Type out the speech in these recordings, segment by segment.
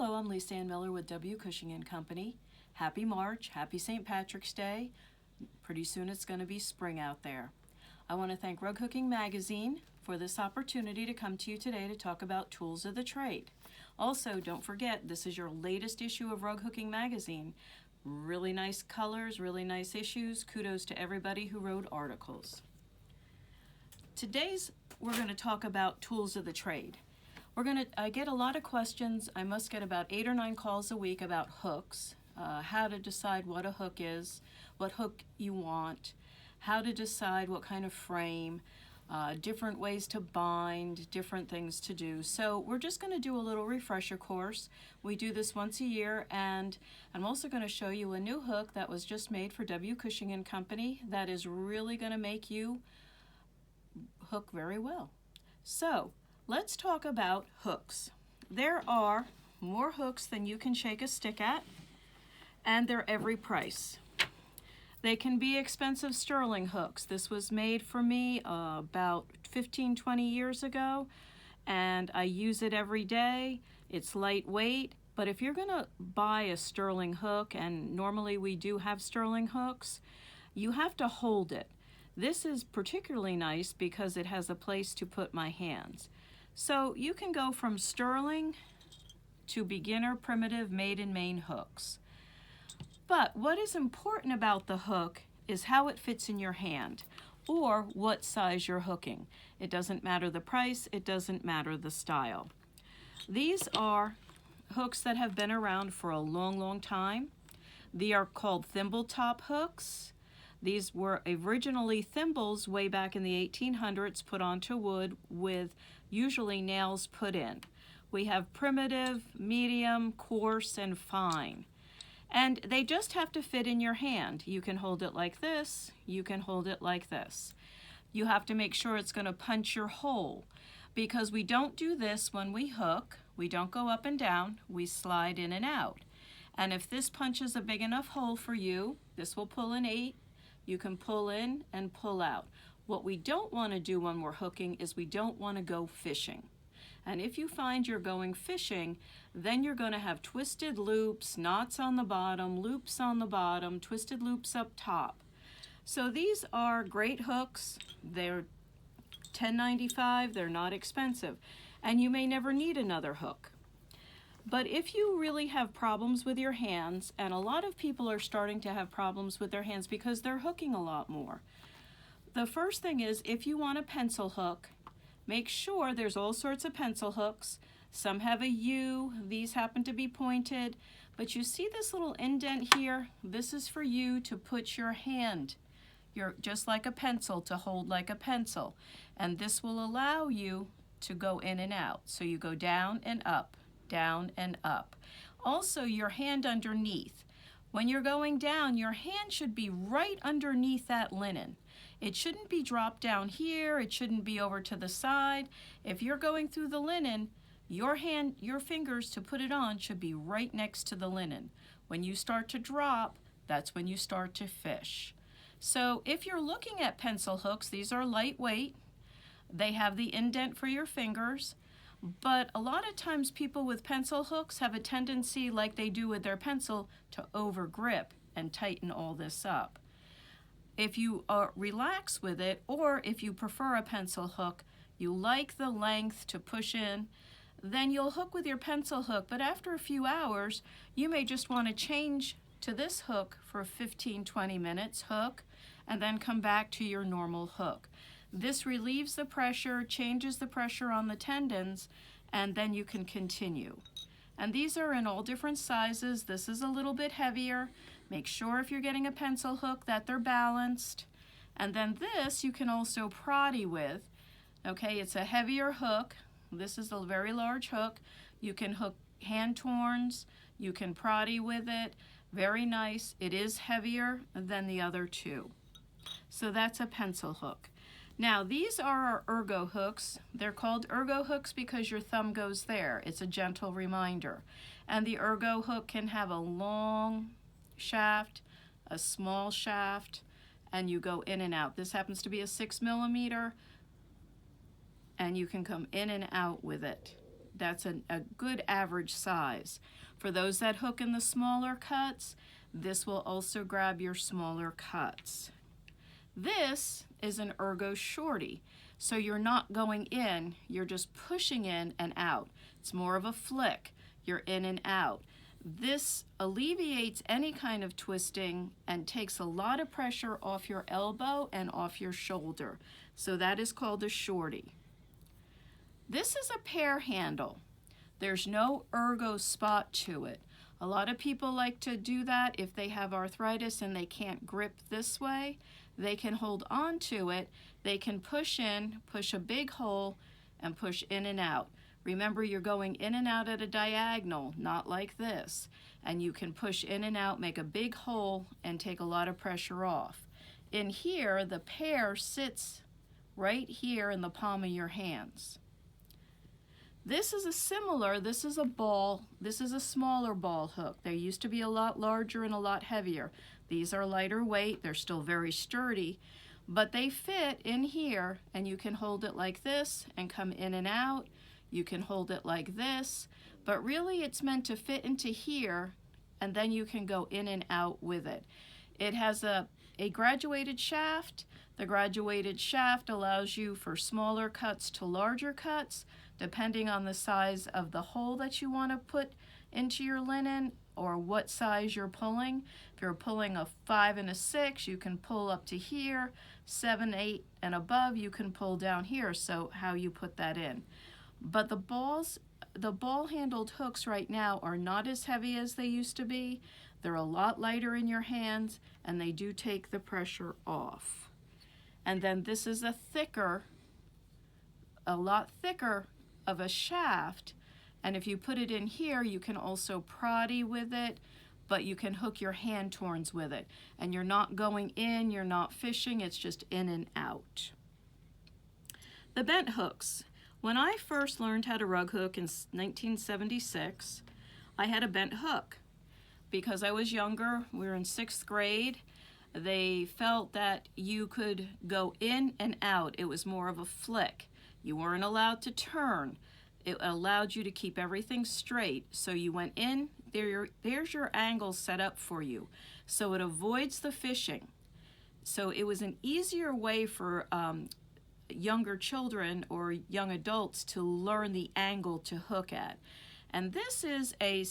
Hello, I'm Lisanne Miller with W, Cushing and Company. Happy March, happy St. Patrick's Day. Pretty soon it's going to be spring out there. I want to thank Rug Hooking Magazine for this opportunity to come to you today to talk about tools of the trade. Also, don't forget, this is your latest issue of Rug Hooking Magazine. Really nice colors, really nice issues. Kudos to everybody who wrote articles. We're going to talk about tools of the trade. I get a lot of questions. I must get about 8 or 9 calls a week about hooks, how to decide what a hook is, what hook you want, how to decide what kind of frame, different ways to bind, different things to do. So we're just going to do a little refresher course. We do this once a year, and I'm also going to show you a new hook that was just made for W Cushing and Company that is really going to make you hook very well. So let's talk about hooks. There are more hooks than you can shake a stick at, and they're every price. They can be expensive sterling hooks. This was made for me about 15-20 years ago, and I use it every day. It's lightweight, but if you're gonna buy a sterling hook, and normally we do have sterling hooks, you have to hold it. This is particularly nice because it has a place to put my hands. So you can go from sterling to beginner primitive made in Maine hooks. But what is important about the hook is how it fits in your hand or what size you're hooking. It doesn't matter the price, it doesn't matter the style. These are hooks that have been around for a long, long time. They are called thimble top hooks. These were originally thimbles way back in the 1800s put onto wood with usually nails put in. We have primitive, medium, coarse, and fine. And they just have to fit in your hand. You can hold it like this, you can hold it like this. You have to make sure it's going to punch your hole, because we don't do this when we hook. We don't go up and down, we slide in and out. And if this punches a big enough hole for you, this will pull an 8. You can pull in and pull out. What we don't want to do when we're hooking is we don't want to go fishing. And if you find you're going fishing, then you're going to have twisted loops, knots on the bottom, loops on the bottom, twisted loops up top. So these are great hooks. They're $10.95. They're not expensive. And you may never need another hook. But if you really have problems with your hands, and a lot of people are starting to have problems with their hands because they're hooking a lot more. The first thing is, if you want a pencil hook, make sure there's all sorts of pencil hooks. Some have a U, these happen to be pointed, but you see this little indent here? This is for you to put your hand, just like a pencil, to hold like a pencil. And this will allow you to go in and out. So you go down and up, down and up. Also, your hand underneath. When you're going down, your hand should be right underneath that linen. It shouldn't be dropped down here, it shouldn't be over to the side. If you're going through the linen, your fingers to put it on should be right next to the linen. When you start to drop, that's when you start to fish. So if you're looking at pencil hooks, these are lightweight. They have the indent for your fingers. But a lot of times people with pencil hooks have a tendency, like they do with their pencil, to over grip and tighten all this up. If you relax with it, or if you prefer a pencil hook, you like the length to push in, then you'll hook with your pencil hook. But after a few hours, you may just want to change to this hook for 15-20 minutes, hook, and then come back to your normal hook. This relieves the pressure, changes the pressure on the tendons, and then you can continue. And these are in all different sizes. This is a little bit heavier. Make sure if you're getting a pencil hook that they're balanced. And then this you can also proddy with. Okay, it's a heavier hook. This is a very large hook. You can hook hand torns. You can proddy with it. Very nice. It is heavier than the other two. So that's a pencil hook. Now these are our ergo hooks. They're called ergo hooks because your thumb goes there. It's a gentle reminder. And the ergo hook can have a long shaft, a small shaft, and you go in and out. This happens to be a 6 millimeter, and you can come in and out with it. that's a good average size. For those that hook in the smaller cuts, this will also grab your smaller cuts. This is an ergo shorty, so you're not going in, you're just pushing in and out. It's more of a flick, you're in and out. This alleviates any kind of twisting and takes a lot of pressure off your elbow and off your shoulder. So that is called a shorty. This is a pear handle. There's no ergo spot to it. A lot of people like to do that if they have arthritis and they can't grip this way. They can hold on to it. They can push in, push a big hole, and push in and out. Remember, you're going in and out at a diagonal, not like this. And you can push in and out, make a big hole, and take a lot of pressure off. In here, the pear sits right here in the palm of your hands. This is this is a ball, this is a smaller ball hook. They used to be a lot larger and a lot heavier. These are lighter weight, they're still very sturdy, but they fit in here, and you can hold it like this and come in and out. You can hold it like this, but really it's meant to fit into here, and then you can go in and out with it. It has a graduated shaft. The graduated shaft allows you for smaller cuts to larger cuts, depending on the size of the hole that you want to put into your linen or what size you're pulling. If you're pulling a 5 and a 6, you can pull up to here. 7, 8, and above, you can pull down here, so how you put that in. But the ball-handled hooks right now are not as heavy as they used to be. They're a lot lighter in your hands, and they do take the pressure off. And then this is a lot thicker of a shaft, and if you put it in here, you can also proddy with it, but you can hook your hand torns with it. And you're not going in, you're not fishing, it's just in and out. The bent hooks. When I first learned how to rug hook in 1976, I had a bent hook. Because I was younger, we were in 6th grade, they felt that you could go in and out. It was more of a flick. You weren't allowed to turn. It allowed you to keep everything straight. So you went in, there's your angle set up for you. So it avoids the fishing. So it was an easier way for younger children or young adults to learn the angle to hook at. And this is a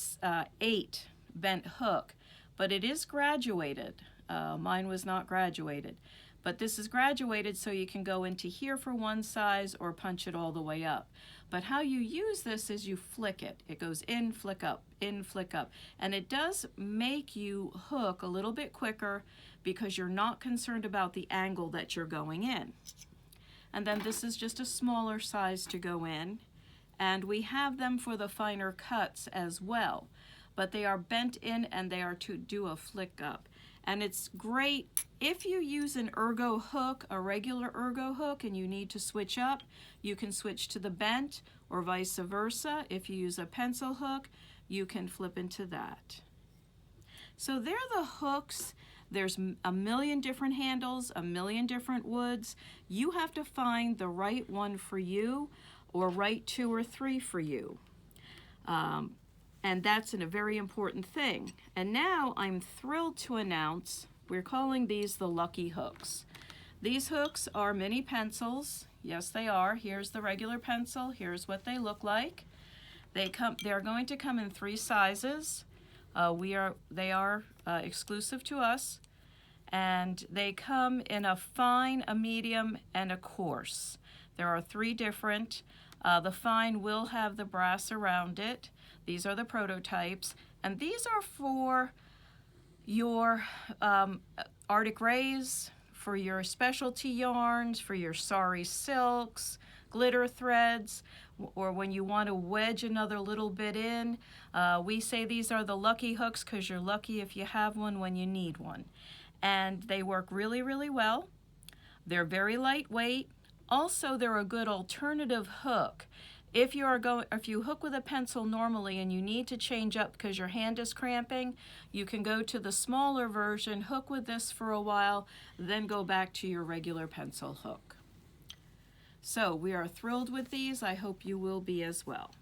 8 bent hook, but it is graduated. Mine was not graduated, but this is graduated so you can go into here for one size or punch it all the way up. But how you use this is you flick it. It goes in, flick up, and it does make you hook a little bit quicker because you're not concerned about the angle that you're going in. And then this is just a smaller size to go in, and we have them for the finer cuts as well, but they are bent in and they are to do a flick up. And it's great if you use an ergo hook, a regular ergo hook, and you need to switch up, you can switch to the bent, or vice versa. If you use a pencil hook, you can flip into that. So they're the hooks. There's a million different handles, a million different woods. You have to find the right one for you, or right 2 or 3 for you. And that's a very important thing. And now I'm thrilled to announce we're calling these the Lucky Hooks. These hooks are mini pencils. Yes, they are. Here's the regular pencil. Here's what they look like. They're going to come in 3 sizes. They are exclusive to us, and they come in a fine, a medium, and a coarse. There are 3 different. The fine will have the brass around it. These are the prototypes, and these are for your Arctic Rays, for your specialty yarns, for your sari silks, glitter threads, or when you want to wedge another little bit in. We say these are the lucky hooks because you're lucky if you have one when you need one. And they work really, really well. They're very lightweight. Also, they're a good alternative hook. If you hook with a pencil normally and you need to change up because your hand is cramping, you can go to the smaller version, hook with this for a while, then go back to your regular pencil hook. So we are thrilled with these. I hope you will be as well.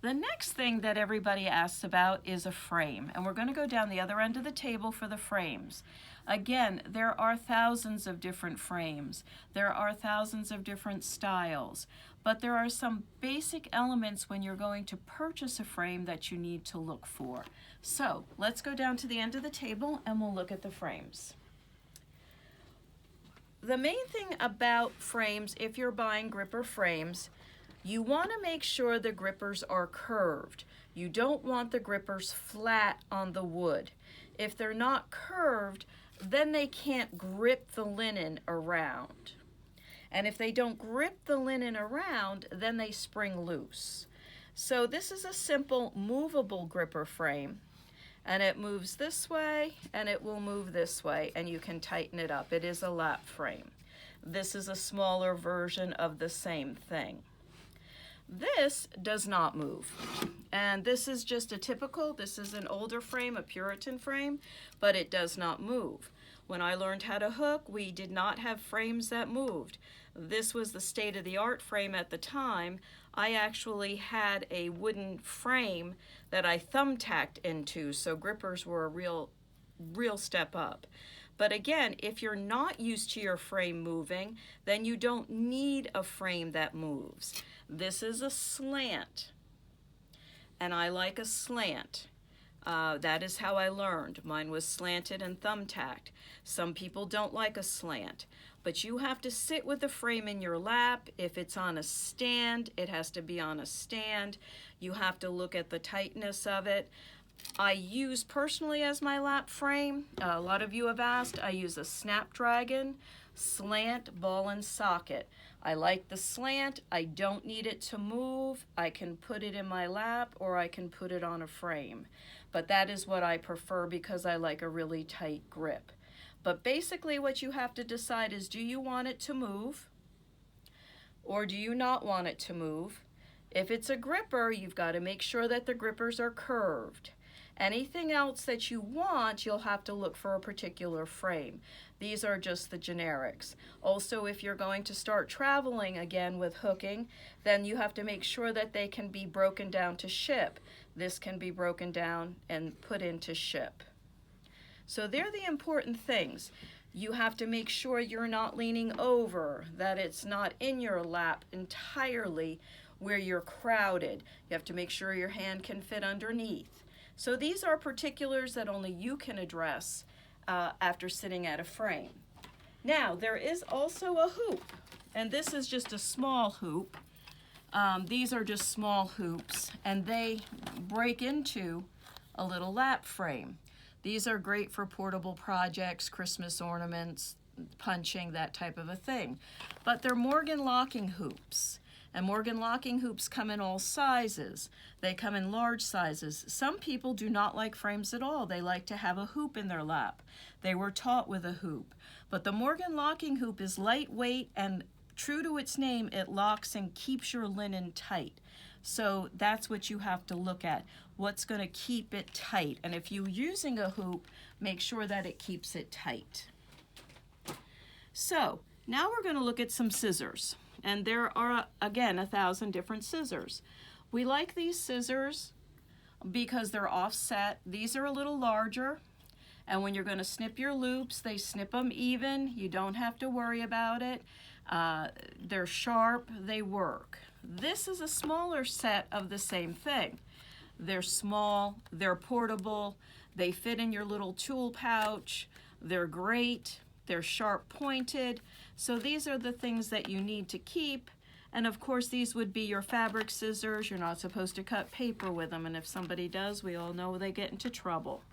The next thing that everybody asks about is a frame, and we're going to go down the other end of the table for the frames. Again, there are thousands of different frames. There are thousands of different styles, but there are some basic elements when you're going to purchase a frame that you need to look for. So let's go down to the end of the table and we'll look at the frames. The main thing about frames, if you're buying gripper frames, you want to make sure the grippers are curved. You don't want the grippers flat on the wood. If they're not curved, then they can't grip the linen around. And if they don't grip the linen around, then they spring loose. So this is a simple movable gripper frame, and it moves this way and it will move this way, and you can tighten it up. It is a lap frame. This is a smaller version of the same thing. This does not move, and this is just a typical, this is an older frame, a Puritan frame, but it does not move. When I learned how to hook, we did not have frames that moved. This was the state-of-the-art frame at the time. I actually had a wooden frame that I thumbtacked into, so grippers were a real step up. But again, if you're not used to your frame moving, then you don't need a frame that moves. This is a slant, and I like a slant. That is how I learned. Mine was slanted and thumbtacked. Some people don't like a slant, but you have to sit with the frame in your lap. If it's on a stand, it has to be on a stand. You have to look at the tightness of it. I use personally as my lap frame, a lot of you have asked, I use a Snapdragon slant ball and socket. I like the slant. I don't need it to move. I can put it in my lap or I can put it on a frame. But that is what I prefer because I like a really tight grip. But basically what you have to decide is, do you want it to move or do you not want it to move? If it's a gripper, you've got to make sure that the grippers are curved. Anything else that you want, you'll have to look for a particular frame. These are just the generics. Also, if you're going to start traveling again with hooking, then you have to make sure that they can be broken down to ship. This can be broken down and put into ship. So they're the important things. You have to make sure you're not leaning over, that it's not in your lap entirely where you're crowded. You have to make sure your hand can fit underneath. So these are particulars that only you can address after sitting at a frame. Now, there is also a hoop, and this is just a small hoop. These are just small hoops, and they break into a little lap frame. These are great for portable projects, Christmas ornaments, punching, that type of a thing. But they're Morgan locking hoops. And Morgan locking hoops come in all sizes. They come in large sizes. Some people do not like frames at all. They like to have a hoop in their lap. They were taught with a hoop. But the Morgan locking hoop is lightweight and true to its name, it locks and keeps your linen tight. So that's what you have to look at. What's going to keep it tight? And if you're using a hoop, make sure that it keeps it tight. So now we're going to look at some scissors. And there are, again, 1,000 different scissors. We like these scissors because they're offset. These are a little larger. And when you're going to snip your loops, they snip them even. You don't have to worry about it. They're sharp. They work. This is a smaller set of the same thing. They're small. They're portable. They fit in your little tool pouch. They're great. They're sharp pointed. So these are the things that you need to keep. And of course, these would be your fabric scissors. You're not supposed to cut paper with them. And if somebody does, we all know they get into trouble.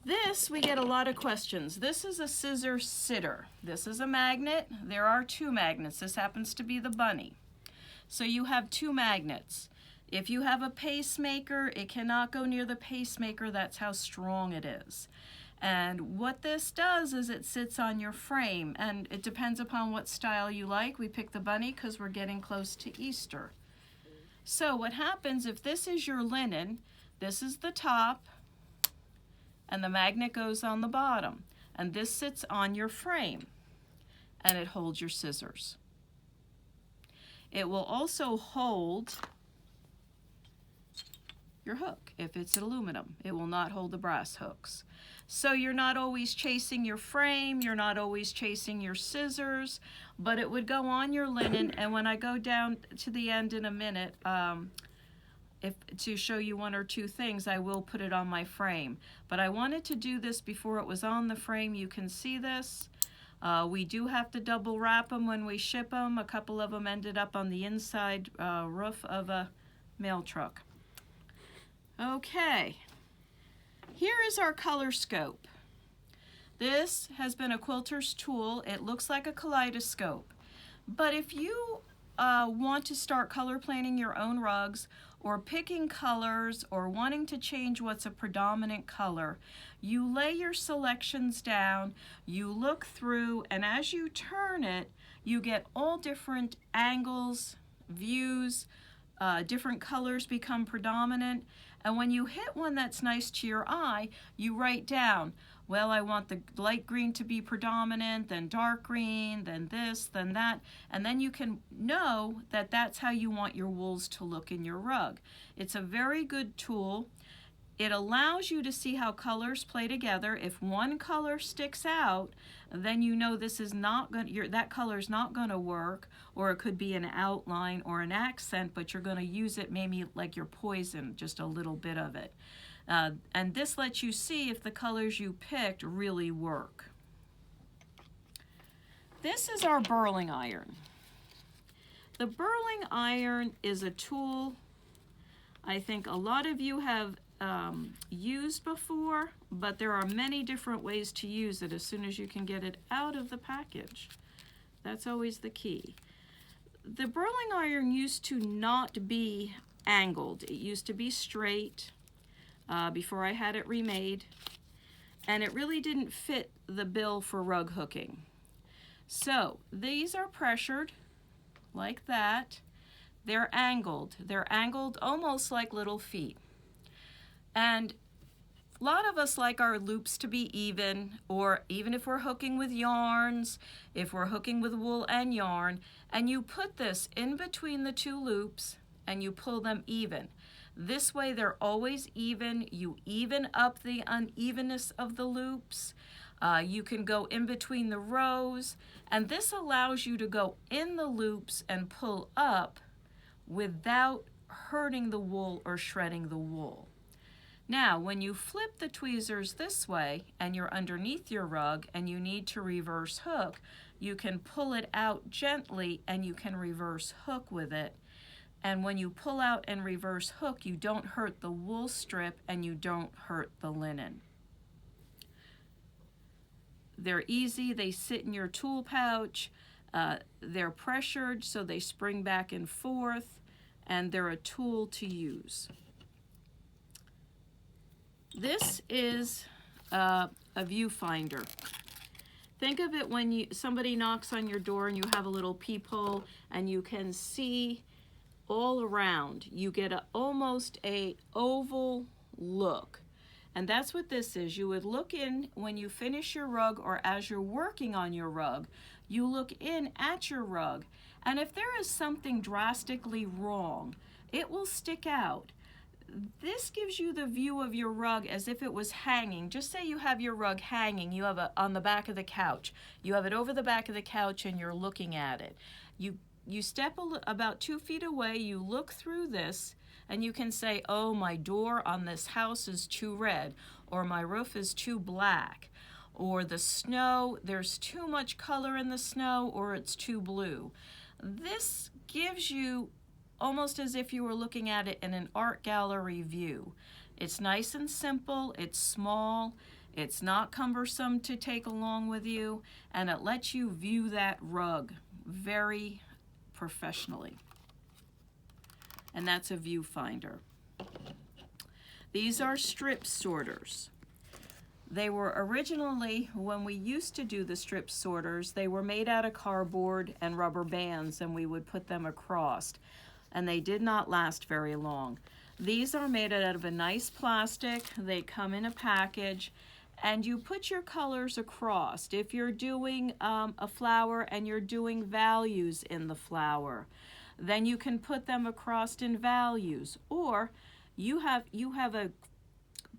This, we get a lot of questions. This is a scissor sitter. This is a magnet. There are 2 magnets. This happens to be the bunny. So you have 2 magnets. If you have a pacemaker, it cannot go near the pacemaker. That's how strong it is. And what this does is it sits on your frame, and it depends upon what style you like. We picked the bunny because we're getting close to Easter. So what happens if this is your linen, this is the top, and the magnet goes on the bottom, and this sits on your frame, and it holds your scissors. It will also hold your hook. If it's aluminum, it will not hold the brass hooks. So you're not always chasing your frame, you're not always chasing your scissors, but it would go on your linen. And when I go down to the end in a minute, to show you one or two things, I will put it on my frame. But I wanted to do this before it was on the frame. You can see this. We do have to double wrap them when we ship them. A couple of them ended up on the inside roof of a mail truck. Okay, here is our color scope. This has been a quilter's tool. It looks like a kaleidoscope. But if you want to start color planning your own rugs, or picking colors, or wanting to change what's a predominant color, you lay your selections down, you look through, and as you turn it, you get all different angles, views, different colors become predominant. And when you hit one that's nice to your eye, you write down, well, I want the light green to be predominant, then dark green, then this, then that, and then you can know that that's how you want your wools to look in your rug. It's a very good tool. It allows you to see how colors play together. If one color sticks out, then you know this is not going, that color is not going to work, or it could be an outline or an accent, but you're going to use it maybe like your poison, just a little bit of it. And this lets you see if the colors you picked really work. This is our burling iron. The burling iron is a tool I think a lot of you have used before, but there are many different ways to use it as soon as you can get it out of the package. That's always the key. The burling iron used to not be angled. It used to be straight before I had it remade, and it really didn't fit the bill for rug hooking. So these are pressured like that. They're angled. They're angled almost like little feet. And a lot of us like our loops to be even, or even if we're hooking with yarns, if we're hooking with wool and yarn, and you put this in between the two loops and you pull them even. This way they're always even. You even up the unevenness of the loops. You can go in between the rows, and this allows you to go in the loops and pull up without hurting the wool or shredding the wool. Now, when you flip the tweezers this way and you're underneath your rug and you need to reverse hook, you can pull it out gently and you can reverse hook with it. And when you pull out and reverse hook, you don't hurt the wool strip and you don't hurt the linen. They're easy, they sit in your tool pouch, they're pressured so they spring back and forth, and they're a tool to use. This is a viewfinder. Think of it when somebody knocks on your door and you have a little peephole and you can see all around. You get almost a oval look. And that's what this is. You would look in when you finish your rug, or as you're working on your rug, you look in at your rug. And if there is something drastically wrong, it will stick out. This gives you the view of your rug as if it was hanging. Just say you have your rug hanging, you have it on the back of the couch. You have it over the back of the couch and you're looking at it. You step about 2 feet away, you look through this, and you can say, oh, my door on this house is too red, or my roof is too black, or the snow, there's too much color in the snow, or it's too blue. This gives you almost as if you were looking at it in an art gallery view. It's nice and simple, it's small, it's not cumbersome to take along with you, and it lets you view that rug very professionally. And that's a viewfinder. These are strip sorters. They were originally, when we used to do the strip sorters, they were made out of cardboard and rubber bands, and we would put them across. And they did not last very long. These are made out of a nice plastic. They come in a package, and you put your colors across. If you're doing a flower and you're doing values in the flower, then you can put them across in values. Or you have a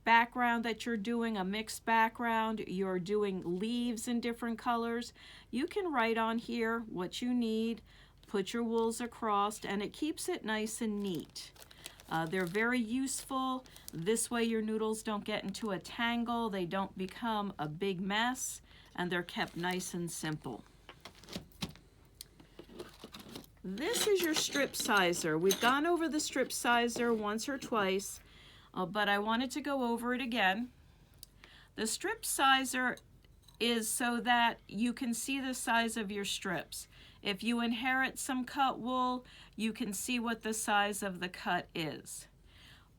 background that you're doing, a mixed background, you're doing leaves in different colors. You can write on here what you need, put your wools across, and it keeps it nice and neat. They're very useful. This way your noodles don't get into a tangle, they don't become a big mess, and they're kept nice and simple. This is your strip sizer. We've gone over the strip sizer once or twice, but I wanted to go over it again. The strip sizer is so that you can see the size of your strips. If you inherit some cut wool, you can see what the size of the cut is.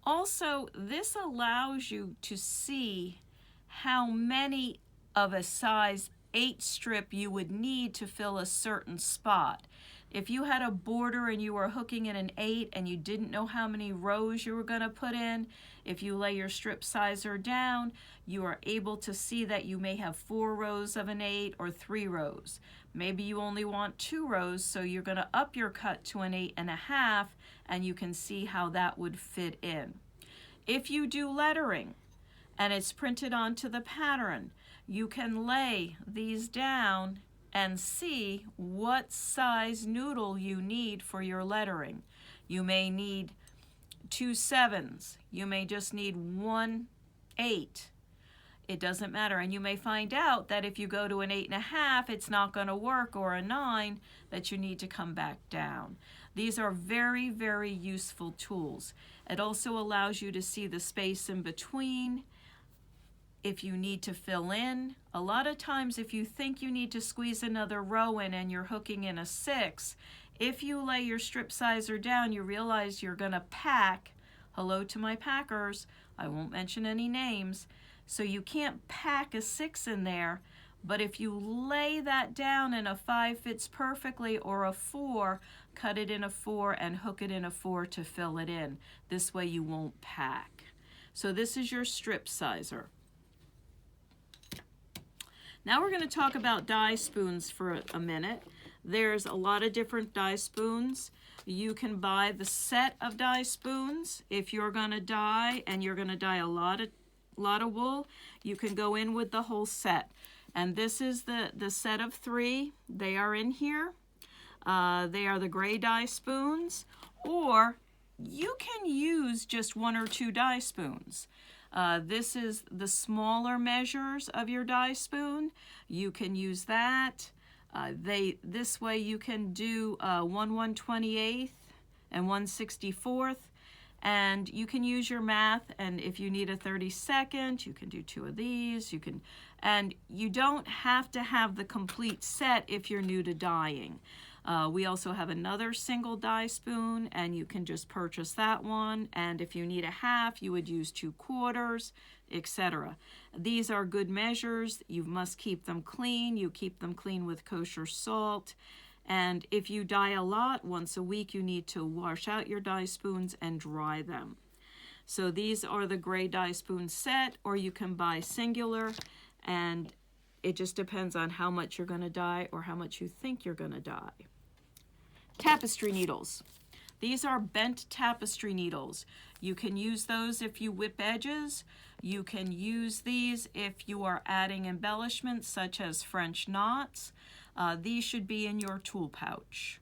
Also, this allows you to see how many of a size 8 strip you would need to fill a certain spot. If you had a border and you were hooking in an 8 and you didn't know how many rows you were going to put in, if you lay your strip sizer down, you are able to see that you may have 4 rows of an 8 or 3 rows. Maybe you only want 2 rows, so you're going to up your cut to an 8.5, and you can see how that would fit in. If you do lettering and it's printed onto the pattern, you can lay these down and see what size noodle you need for your lettering. You may need 2 7s. You may just need 1 8. It doesn't matter. And you may find out that if you go to an 8.5, it's not going to work, or a 9, that you need to come back down. These are very, very useful tools. It also allows you to see the space in between. If you need to fill in, a lot of times if you think you need to squeeze another row in and you're hooking in a 6, if you lay your strip sizer down, you realize you're going to pack. Hello to my packers, I won't mention any names. So you can't pack a 6 in there, but if you lay that down and a 5 fits perfectly, or a 4, cut it in a 4 and hook it in a 4 to fill it in. This way you won't pack. So this is your strip sizer. Now we're going to talk about die spoons for a minute. There's a lot of different die spoons. You can buy the set of die spoons. If you're going to dye and you're going to dye a lot of wool, you can go in with the whole set. And this is the set of 3. They are in here. They are the gray die spoons, or you can use just 1 or 2 die spoons. This is the smaller measures of your die spoon. You can use that. This way you can do 1/128 and 1/64, and you can use your math. And if you need a 32nd, you can do 2 of these. And you don't have to have the complete set if you're new to dyeing. We also have another single die spoon, and you can just purchase that one. And if you need a half, you would use 2/4, etc. These are good measures. You must keep them clean. You keep them clean with kosher salt. And if you dye a lot, once a week, you need to wash out your die spoons and dry them. So these are the gray die spoon set, or you can buy singular, and it just depends on how much you're going to dye or how much you think you're going to dye. Tapestry needles. These are bent tapestry needles. You can use those if you whip edges. You can use these if you are adding embellishments such as French knots. These should be in your tool pouch.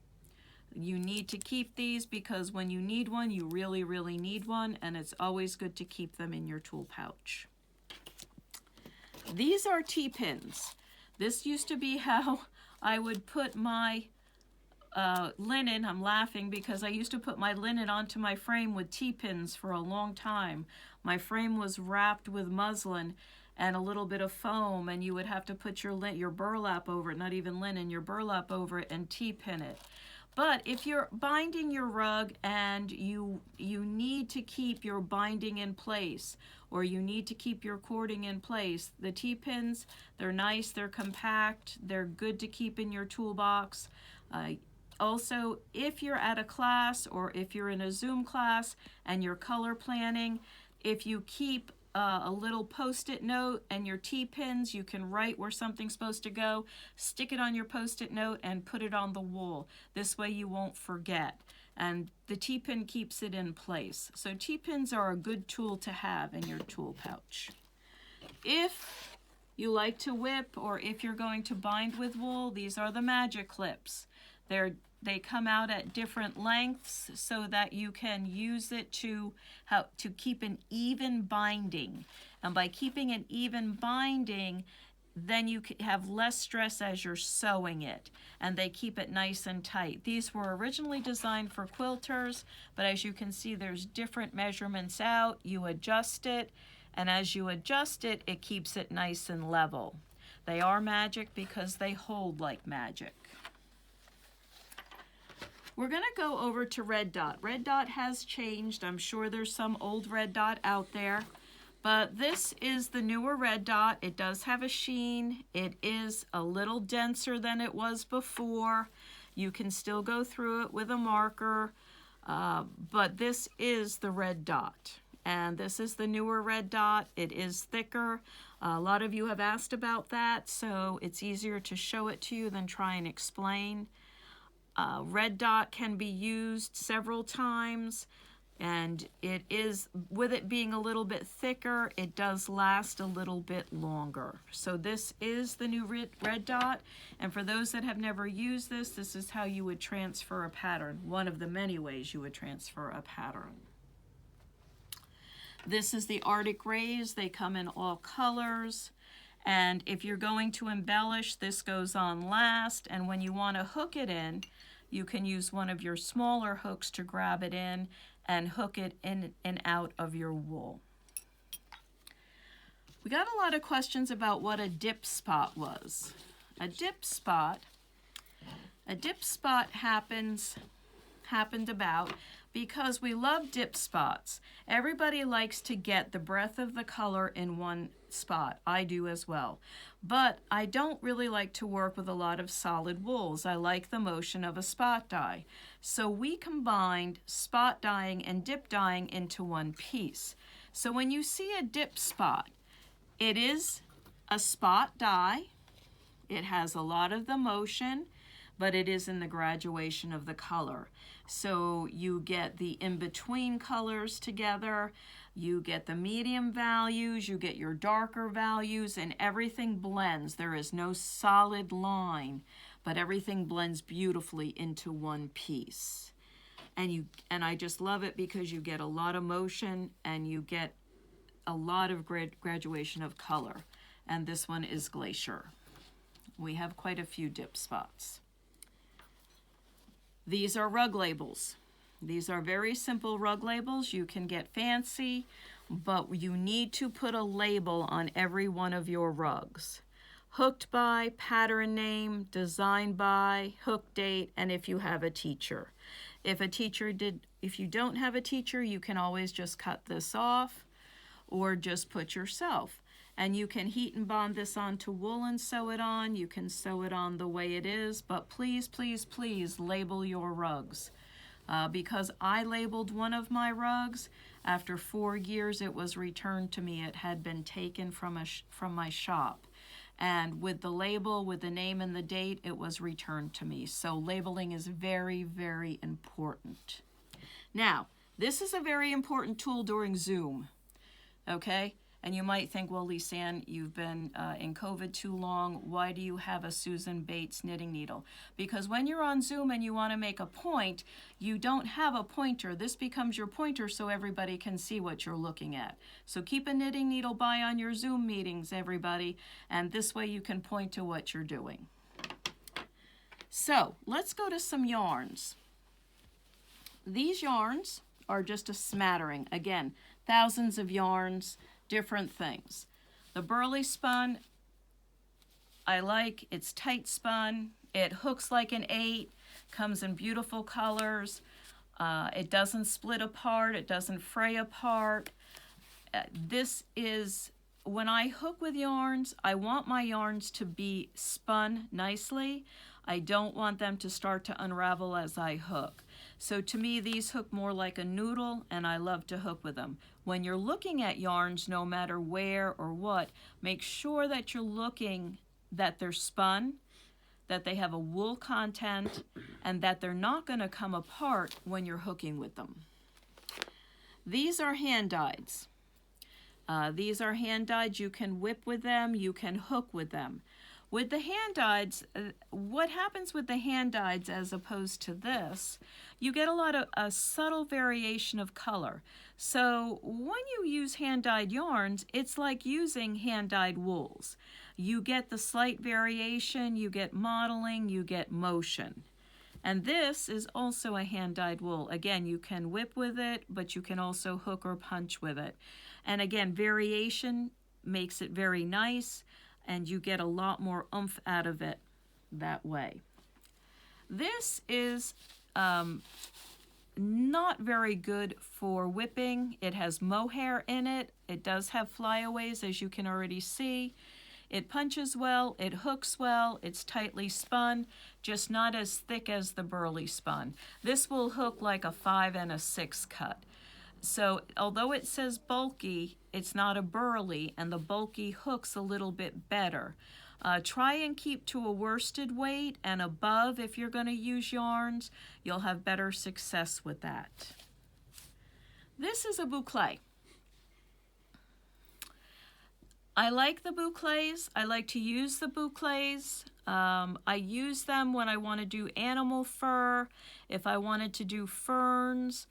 You need to keep these because when you need one, you really, really need one, and it's always good to keep them in your tool pouch. These are T-pins. This used to be how I would put my linen. I'm laughing because I used to put my linen onto my frame with T-pins for a long time. My frame was wrapped with muslin and a little bit of foam, and you would have to put your burlap over it, not even linen, your burlap over it, and T-pin it. But if you're binding your rug and you need to keep your binding in place, or you need to keep your cording in place, the T-pins, they're nice, they're compact, they're good to keep in your toolbox. Also, if you're at a class or if you're in a Zoom class and you're color planning, if you keep a little post-it note and your T-pins, you can write where something's supposed to go, stick it on your post-it note and put it on the wall. This way you won't forget. And the T-pin keeps it in place. So T-pins are a good tool to have in your tool pouch. If you like to whip, or if you're going to bind with wool, these are the magic clips. They come out at different lengths so that you can use it to keep an even binding. And by keeping an even binding, then you have less stress as you're sewing it, and they keep it nice and tight. These were originally designed for quilters, but as you can see, there's different measurements out. You adjust it, and as you adjust it, it keeps it nice and level. They are magic because they hold like magic. We're going to go over to red dot. Red dot has changed. I'm sure there's some old red dot out there, but this is the newer red dot. It does have a sheen. It is a little denser than it was before. You can still go through it with a marker, but this is the red dot. And this is the newer red dot. It is thicker. A lot of you have asked about that, so it's easier to show it to you than try and explain. Red dot can be used several times, and it is, with it being a little bit thicker, it does last a little bit longer. So this is the new red dot, and for those that have never used this, this is how you would transfer a pattern, one of the many ways you would transfer a pattern. This is the Arctic Rays. They come in all colors. And if you're going to embellish, this goes on last. And when you want to hook it in, you can use one of your smaller hooks to grab it in and hook it in and out of your wool. We got a lot of questions about what a dip spot was. A dip spot happened about because we love dip spots. Everybody likes to get the breadth of the color in one spot. I do as well. But I don't really like to work with a lot of solid wools. I like the motion of a spot dye. So we combined spot dyeing and dip dyeing into one piece. So when you see a dip spot, it is a spot dye. It has a lot of the motion, but it is in the graduation of the color. So you get the in-between colors together, you get the medium values, you get your darker values, and everything blends. There is no solid line, but everything blends beautifully into one piece. And I just love it because you get a lot of motion and you get a lot of graduation of color. And this one is Glacier. We have quite a few dip spots. These are rug labels. These are very simple rug labels. You can get fancy, but you need to put a label on every one of your rugs. Hooked by, pattern name, designed by, hook date, and if you have a teacher. If you don't have a teacher, you can always just cut this off or just put yourself. And you can heat and bond this onto wool and sew it on. You can sew it on the way it is, but please, please, please label your rugs. Because I labeled one of my rugs, after 4 years it was returned to me. It had been taken from my shop. And with the label, with the name and the date, it was returned to me. So labeling is very, very important. Now, this is a very important tool during Zoom, okay? And you might think, well, Lisanne, you've been in COVID too long. Why do you have a Susan Bates knitting needle? Because when you're on Zoom and you want to make a point, you don't have a pointer. This becomes your pointer so everybody can see what you're looking at. So keep a knitting needle by on your Zoom meetings, everybody, and this way you can point to what you're doing. So let's go to some yarns. These yarns are just a smattering. Again, thousands of yarns, different things. The burley spun, I like. It's tight spun. It hooks like an 8, comes in beautiful colors. It doesn't split apart. It doesn't fray apart. This is, when I hook with yarns, I want my yarns to be spun nicely. I don't want them to start to unravel as I hook. So to me, these hook more like a noodle, and I love to hook with them. When you're looking at yarns, no matter where or what, make sure that you're looking that they're spun, that they have a wool content, and that they're not going to come apart when you're hooking with them. These are hand dyeds. These are hand dyed. You can whip with them, you can hook with them. With the hand dyeds, what happens with the hand dyeds as opposed to this, you get a lot of a subtle variation of color. So when you use hand dyed yarns, it's like using hand dyed wools. You get the slight variation, you get modeling, you get motion. And this is also a hand dyed wool. Again, you can whip with it, but you can also hook or punch with it. And again, variation makes it very nice, and you get a lot more oomph out of it that way. This is not very good for whipping. It has mohair in it. It does have flyaways, as you can already see. It punches well, it hooks well, it's tightly spun, just not as thick as the burley spun. This will hook like a 5 and a 6 cut. So although it says bulky, it's not a burley, and the bulky hooks a little bit better. Try and keep to a worsted weight and above if you're going to use yarns. You'll have better success with that. This is a boucle. I like the boucles. I like to use the boucles. I use them when I want to do animal fur, if I wanted to do ferns.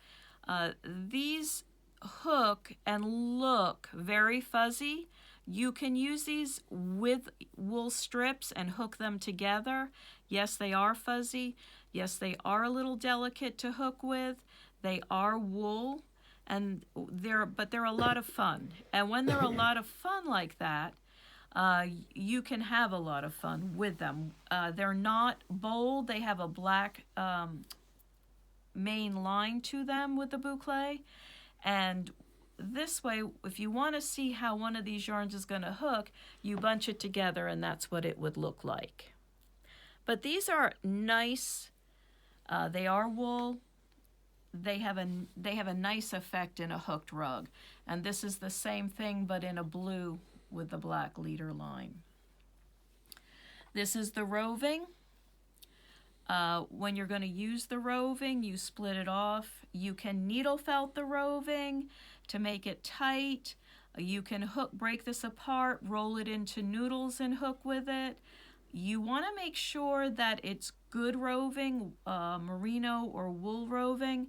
These hook and look very fuzzy. You can use these with wool strips and hook them together. Yes, they are fuzzy. Yes, they are a little delicate to hook with. They are wool, and but they're a lot of fun. And when they're a lot of fun like that, you can have a lot of fun with them. They're not bold. They have a black main line to them with the boucle, and this way, if you want to see how one of these yarns is going to hook, you bunch it together, and that's what it would look like. But these are nice. They are wool. They have a nice effect in a hooked rug, and this is the same thing but in a blue with the black leader line. This is the roving. When you're going to use the roving, you split it off. You can needle felt the roving to make it tight. You can break this apart, roll it into noodles and hook with it. You want to make sure that it's good roving, merino or wool roving.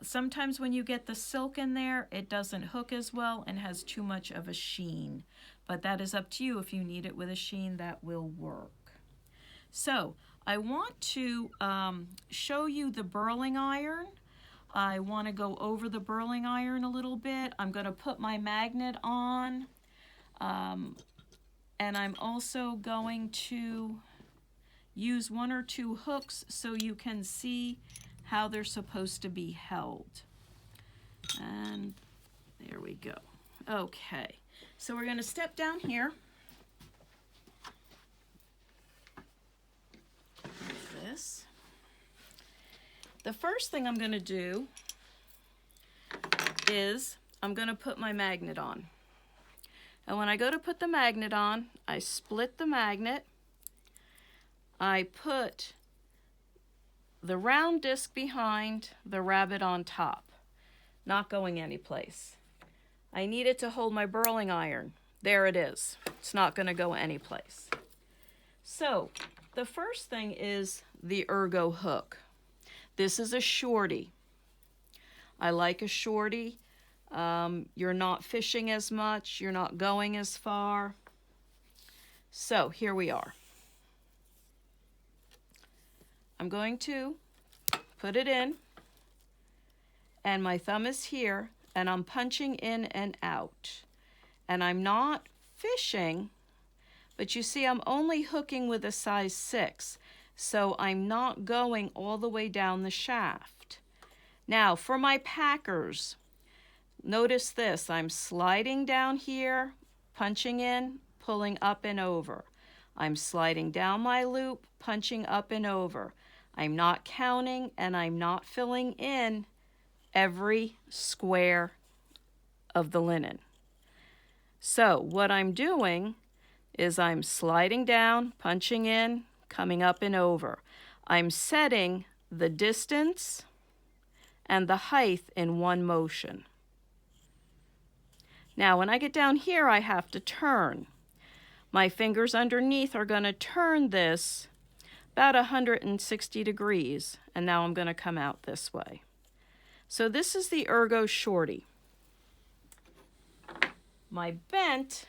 Sometimes when you get the silk in there, it doesn't hook as well and has too much of a sheen. But that is up to you. If you need it with a sheen, that will work. So I want to show you the burling iron. I want to go over the burling iron a little bit. I'm going to put my magnet on, and I'm also going to use 1 or 2 hooks so you can see how they're supposed to be held. And there we go. Okay, so we're going to step down here. This. The first thing I'm going to do is I'm going to put my magnet on. And when I go to put the magnet on, I split the magnet. I put the round disc behind, the rabbit on top, not going anyplace. I need it to hold my burling iron. There it is. It's not going to go anyplace. So the first thing is the ergo hook. This is a shorty. I like a shorty. You're not fishing as much. You're not going as far. So here we are. I'm going to put it in, and my thumb is here, and I'm punching in and out. And I'm not fishing, but you see I'm only hooking with a size 6. So I'm not going all the way down the shaft. Now for my packers, notice this. I'm sliding down here, punching in, pulling up and over. I'm sliding down my loop, punching up and over. I'm not counting and I'm not filling in every square of the linen. So what I'm doing is I'm sliding down, punching in, coming up and over. I'm setting the distance and the height in one motion. Now when I get down here, I have to turn. My fingers underneath are going to turn this about 160 degrees, and now I'm going to come out this way. So this is the ergo shorty. My bent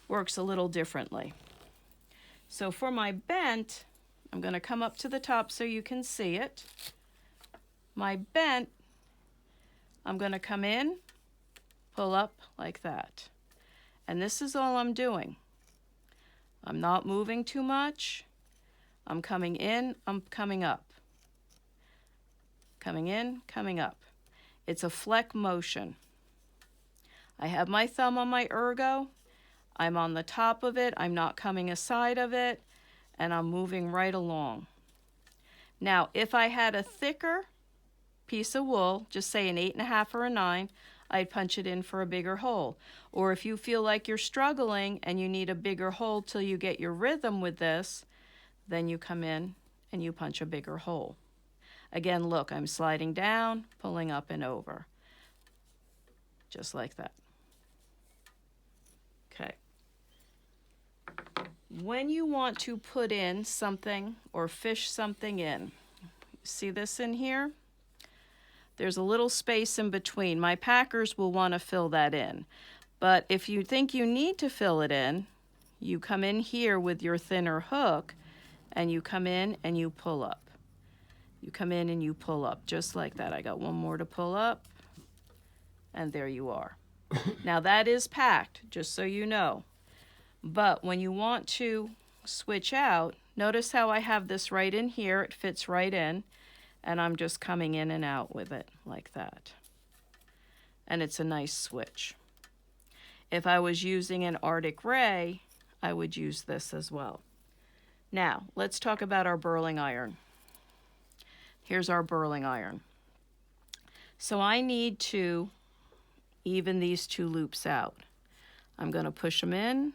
works a little differently. So for my bent, I'm going to come up to the top so you can see it. My bent, I'm going to come in, pull up like that. And this is all I'm doing. I'm not moving too much. I'm coming in, I'm coming up. Coming in, coming up. It's a fleck motion. I have my thumb on my ergo. I'm on the top of it. I'm not coming aside of it. And I'm moving right along. Now, if I had a thicker piece of wool, just say an 8.5 or a 9, I'd punch it in for a bigger hole. Or if you feel like you're struggling and you need a bigger hole till you get your rhythm with this, then you come in and you punch a bigger hole. Again, look, I'm sliding down, pulling up and over. Just like that. Okay. When you want to put in something or fish something in, see this in here? There's a little space in between. My packers will want to fill that in. But if you think you need to fill it in, you come in here with your thinner hook and you come in and you pull up. You come in and you pull up just like that. I got one more to pull up and there you are. Now that is packed, just so you know. But when you want to switch out, notice how I have this right in here. It fits right in. And I'm just coming in and out with it like that. And it's a nice switch. If I was using an Arctic Ray, I would use this as well. Now, let's talk about our burling iron. Here's our burling iron. So I need to even these two loops out. I'm going to push them in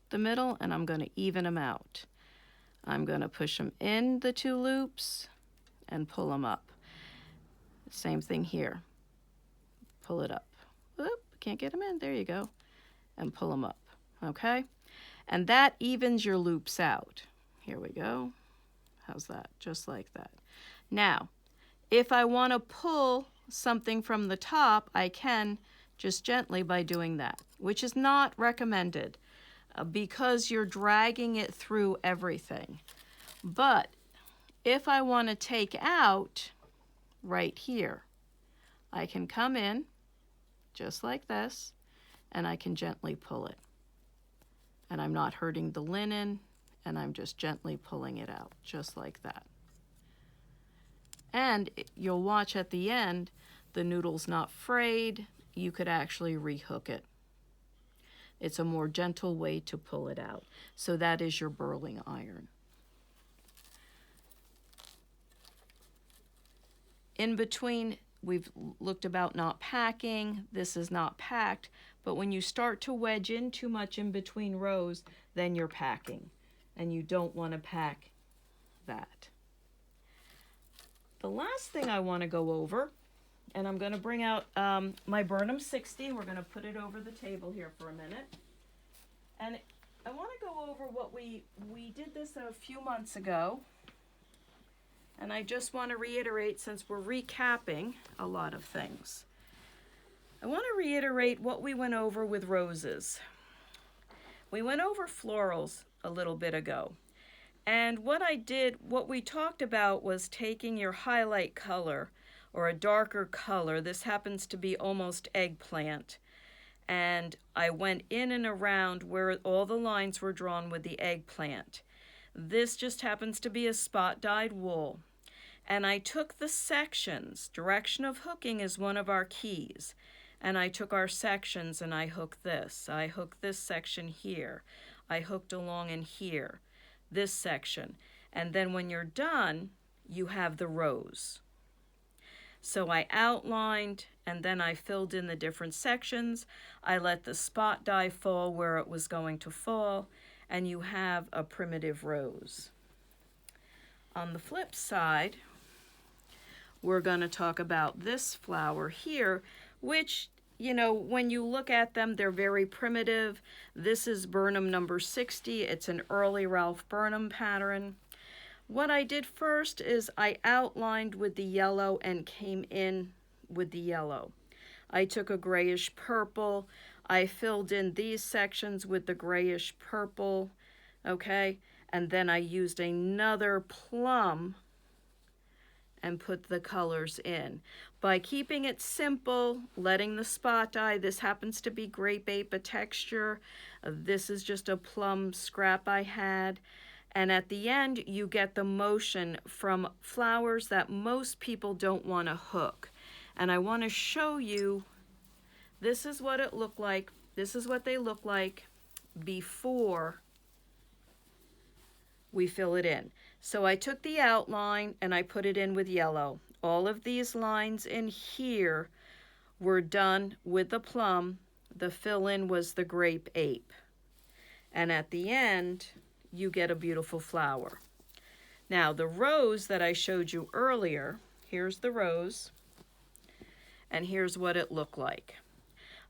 the middle and I'm going to even them out. I'm going to push them in the two loops and pull them up. Same thing here. Pull it up. Oop, can't get them in. There you go. And pull them up. Okay? And that evens your loops out. Here we go. How's that? Just like that. Now, if I want to pull something from the top, I can just gently by doing that, which is not recommended because you're dragging it through everything. But if I want to take out right here, I can come in just like this and I can gently pull it. And I'm not hurting the linen and I'm just gently pulling it out just like that. And you'll watch at the end, the noodle's not frayed. You could actually rehook it. It's a more gentle way to pull it out. So that is your burling iron. In between, we've looked about not packing. This is not packed, but when you start to wedge in too much in between rows, then you're packing, and you don't want to pack that. The last thing I want to go over, and I'm going to bring out my Burnham 60. We're going to put it over the table here for a minute. And I want to go over what we did this a few months ago. And I just want to reiterate, since we're recapping a lot of things, I want to reiterate what we went over with roses. We went over florals a little bit ago. And what we talked about was taking your highlight color or a darker color. This happens to be almost eggplant. And I went in and around where all the lines were drawn with the eggplant. This just happens to be a spot dyed wool. And I took the sections. Direction of hooking is one of our keys. And I took our sections and I hooked this. I hooked this section here. I hooked along in here, this section. And then when you're done, you have the rose. So I outlined and then I filled in the different sections. I let the spot dye fall where it was going to fall, and you have a primitive rose. On the flip side, we're going to talk about this flower here, which, you know, when you look at them, they're very primitive. This is Burnham number 60. It's an early Ralph Burnham pattern. What I did first is I outlined with the yellow and came in with the yellow. I took a grayish purple. I filled in these sections with the grayish purple, okay? And then I used another plum and put the colors in. By keeping it simple, letting the spot dye, this happens to be grape ape texture. This is just a plum scrap I had. And at the end, you get the motion from flowers that most people don't want to hook. And I want to show you, this is what it looked like. This is what they look like before we fill it in. So I took the outline and I put it in with yellow. All of these lines in here were done with the plum. The fill-in was the grape ape. And at the end, you get a beautiful flower. Now, the rose that I showed you earlier, here's the rose, and here's what it looked like.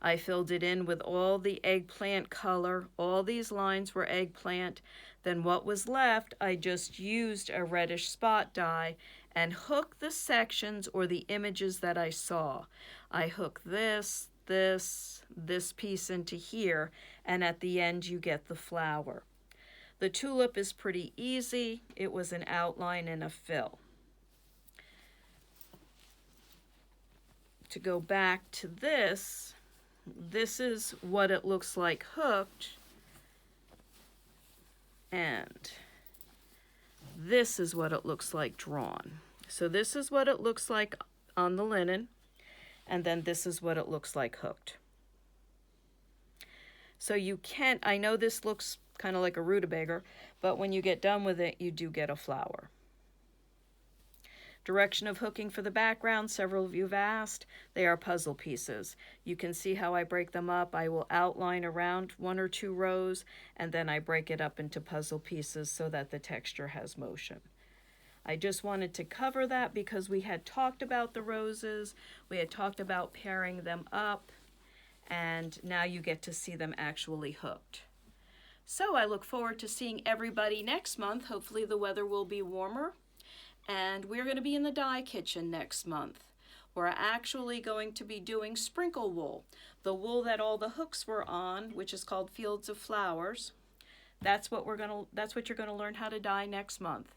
I filled it in with all the eggplant color. All these lines were eggplant. Then what was left, I just used a reddish spot dye and hooked the sections or the images that I saw. I hooked this piece into here, and at the end you get the flower. The tulip is pretty easy. It was an outline and a fill. To go back to this is what it looks like hooked. And this is what it looks like drawn. So this is what it looks like on the linen. And then this is what it looks like hooked. So you can't, I know this looks kind of like a rutabaga, but when you get done with it, you do get a flower. Direction of hooking for the background, several of you have asked. They are puzzle pieces. You can see how I break them up. I will outline around 1 or 2 rows, and then I break it up into puzzle pieces so that the texture has motion. I just wanted to cover that because we had talked about the roses, we had talked about pairing them up, and now you get to see them actually hooked. So I look forward to seeing everybody next month. Hopefully the weather will be warmer. And we're going to be in the dye kitchen next month. We're actually going to be doing sprinkle wool. The wool that all the hooks were on, which is called Fields of Flowers. That's what you're going to learn how to dye next month.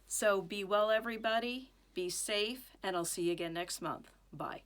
So be well, everybody. Be safe, and I'll see you again next month. Bye.